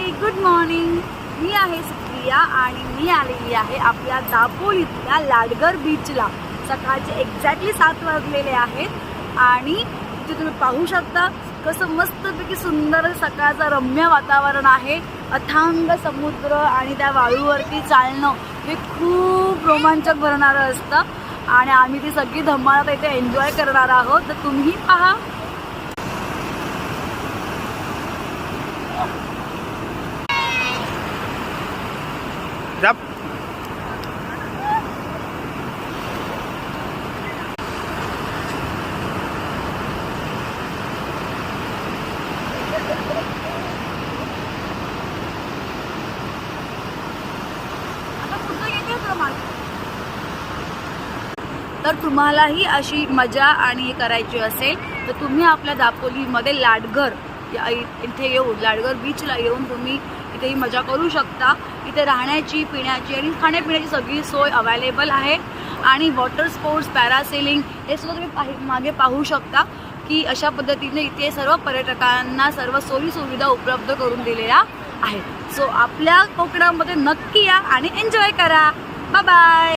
हाय, good morning. मी आहे सुप्रिया आणि मी आलेली आहे आपल्या दापोलीतल्या लाडघर बीचला. सकाळचे एक्झॅक्टली 7 वाजलेले आहेत आणि इथे तुम्ही पाहू शकता कसं मस्तपैकी सुंदर सकाळचं रम्य वातावरण आहे. अथांग समुद्र आणि त्या वाळूवरती चालणं हे खूप रोमांचक भरणारं असतं आणि आम्ही ती सगळी धमाल आता इथे एन्जॉय करणार आहोत. तर तुम्ही पहा. तर तुम्हालाही अशी मजा आणि करायची असेल तर तुम्ही आपल्या दापोलीमध्ये लाडघर इथे येऊन लाडघर बीचला येऊन तुम्ही इथे ही मजा करू शकता. इथे राहण्याची, पिण्याची आणि खाण्यापिण्याची सगळी सोय अवेलेबल आहे आणि वॉटर स्पोर्ट्स, पॅरासेलिंग हे सुद्धा तुम्ही मागे पाहू शकता की अशा पद्धतीने इथे सर्व पर्यटकांना सर्व सोयी सुविधा उपलब्ध करून दिलेल्या आहेत. सो आपल्या कोकणामध्ये नक्की या आणि एन्जॉय करा. Bye bye.